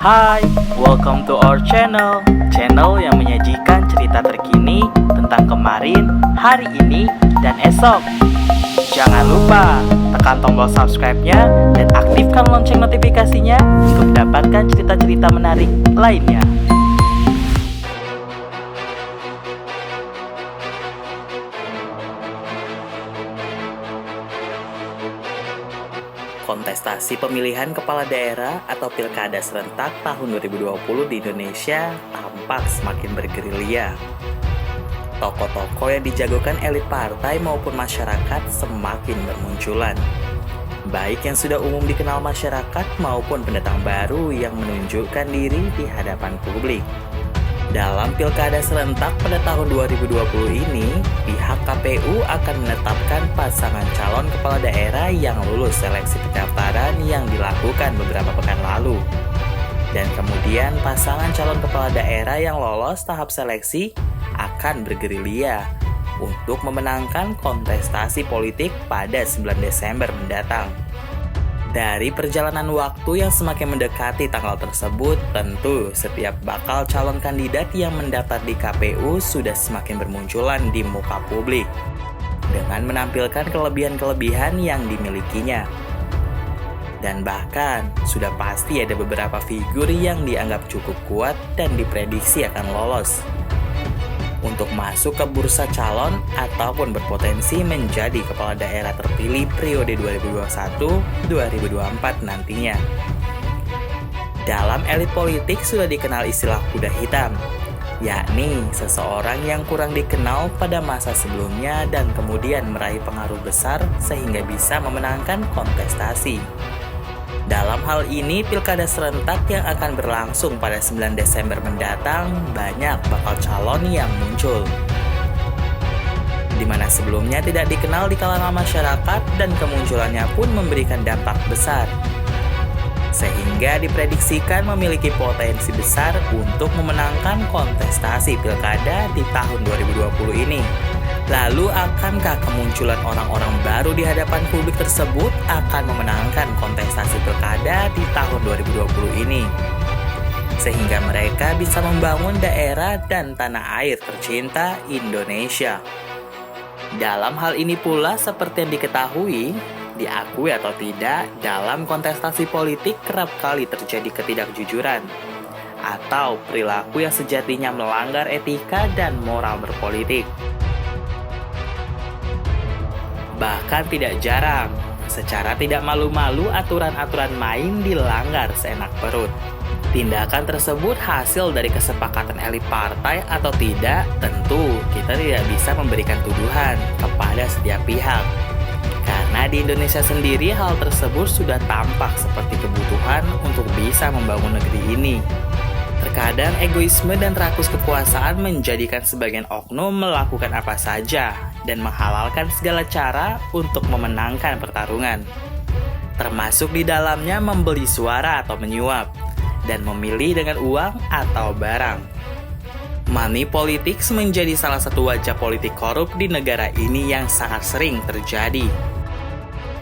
Hai, welcome to our channel yang menyajikan cerita terkini tentang kemarin, hari ini, dan esok. Jangan lupa tekan tombol subscribe-nya dan aktifkan lonceng notifikasinya untuk mendapatkan cerita-cerita menarik lainnya. Kontestasi pemilihan kepala daerah atau pilkada serentak tahun 2020 di Indonesia tampak semakin bergerilya. Tokoh-tokoh yang dijagokan elit partai maupun masyarakat semakin bermunculan. Baik yang sudah umum dikenal masyarakat maupun pendatang baru yang menunjukkan diri di hadapan publik. Dalam pilkada serentak pada tahun 2020 ini, pihak KPU akan menetapkan pasangan calon kepala daerah yang lulus seleksi pendaftaran yang dilakukan beberapa pekan lalu. Dan kemudian pasangan calon kepala daerah yang lolos tahap seleksi akan bergerilya untuk memenangkan kontestasi politik pada 9 Desember mendatang. Dari perjalanan waktu yang semakin mendekati tanggal tersebut, tentu setiap bakal calon kandidat yang mendaftar di KPU sudah semakin bermunculan di muka publik dengan menampilkan kelebihan-kelebihan yang dimilikinya. Dan bahkan sudah pasti ada beberapa figur yang dianggap cukup kuat dan diprediksi akan lolos untuk masuk ke bursa calon ataupun berpotensi menjadi kepala daerah terpilih periode 2021-2024 nantinya. Dalam elit politik sudah dikenal istilah kuda hitam, yakni seseorang yang kurang dikenal pada masa sebelumnya dan kemudian meraih pengaruh besar sehingga bisa memenangkan kontestasi. Dalam hal ini, pilkada serentak yang akan berlangsung pada 9 Desember mendatang, banyak bakal calon yang muncul. Di mana sebelumnya tidak dikenal di kalangan masyarakat dan kemunculannya pun memberikan dampak besar. Sehingga diprediksikan memiliki potensi besar untuk memenangkan kontestasi pilkada di tahun 2020 ini. Lalu akankah kemunculan orang-orang baru di hadapan publik tersebut akan memenangkan kontestasi pilkada di tahun 2020 ini? Sehingga mereka bisa membangun daerah dan tanah air tercinta Indonesia. Dalam hal ini pula seperti yang diketahui, diakui atau tidak, dalam kontestasi politik kerap kali terjadi ketidakjujuran atau perilaku yang sejatinya melanggar etika dan moral berpolitik. Bahkan tidak jarang, secara tidak malu-malu aturan-aturan main dilanggar seenak perut. Tindakan tersebut hasil dari kesepakatan elit partai atau tidak, tentu kita tidak bisa memberikan tuduhan kepada setiap pihak. Karena di Indonesia sendiri hal tersebut sudah tampak seperti kebutuhan untuk bisa membangun negeri ini. Terkadang egoisme dan rakus kekuasaan menjadikan sebagian oknum melakukan apa saja dan menghalalkan segala cara untuk memenangkan pertarungan. Termasuk di dalamnya membeli suara atau menyuap, dan memilih dengan uang atau barang. Money politics menjadi salah satu wajah politik korup di negara ini yang sangat sering terjadi.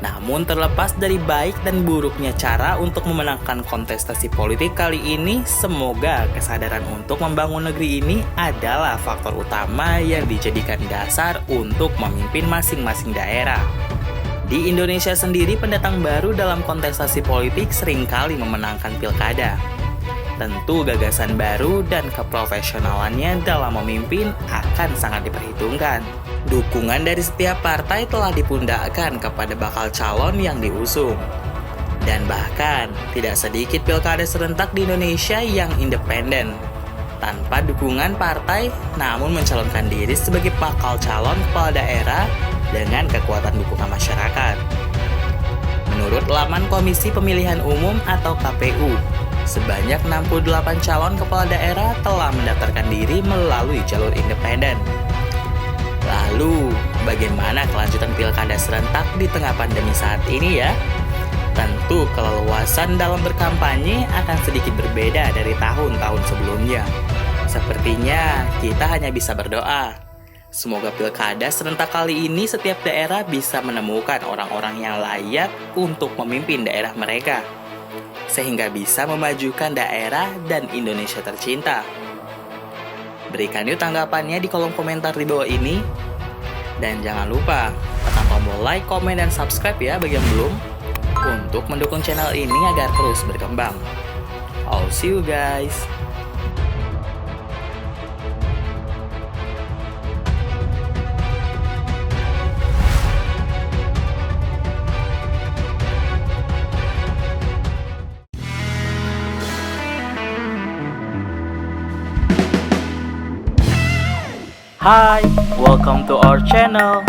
Namun terlepas dari baik dan buruknya cara untuk memenangkan kontestasi politik kali ini, semoga kesadaran untuk membangun negeri ini adalah faktor utama yang dijadikan dasar untuk memimpin masing-masing daerah. Di Indonesia sendiri, pendatang baru dalam kontestasi politik seringkali memenangkan pilkada. Tentu gagasan baru dan keprofesionalannya dalam memimpin akan sangat diperhitungkan. Dukungan dari setiap partai telah dipundakkan kepada bakal calon yang diusung. Dan bahkan tidak sedikit pilkada serentak di Indonesia yang independen, tanpa dukungan partai namun mencalonkan diri sebagai bakal calon kepala daerah dengan kekuatan dukungan masyarakat. Menurut laman Komisi Pemilihan Umum atau KPU, sebanyak 68 calon kepala daerah telah mendaftarkan diri melalui jalur independen. Lalu, bagaimana kelanjutan pilkada serentak di tengah pandemi saat ini ya? Tentu keleluasan dalam berkampanye akan sedikit berbeda dari tahun-tahun sebelumnya. Sepertinya kita hanya bisa berdoa. Semoga pilkada serentak kali ini setiap daerah bisa menemukan orang-orang yang layak untuk memimpin daerah mereka. sehingga bisa memajukan daerah dan Indonesia tercinta? Berikan yuk tanggapannya di kolom komentar di bawah ini. Dan jangan lupa tekan tombol like, komen, dan subscribe ya bagi yang belum, untuk mendukung channel ini agar terus berkembang. I'll see you guys. Hai, welcome to our channel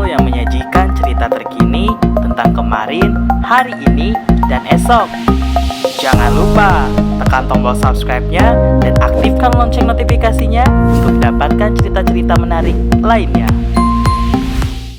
yang menyajikan cerita terkini tentang kemarin, hari ini, dan esok. Jangan lupa tekan tombol subscribe-nya dan aktifkan lonceng notifikasinya untuk mendapatkan cerita-cerita menarik lainnya.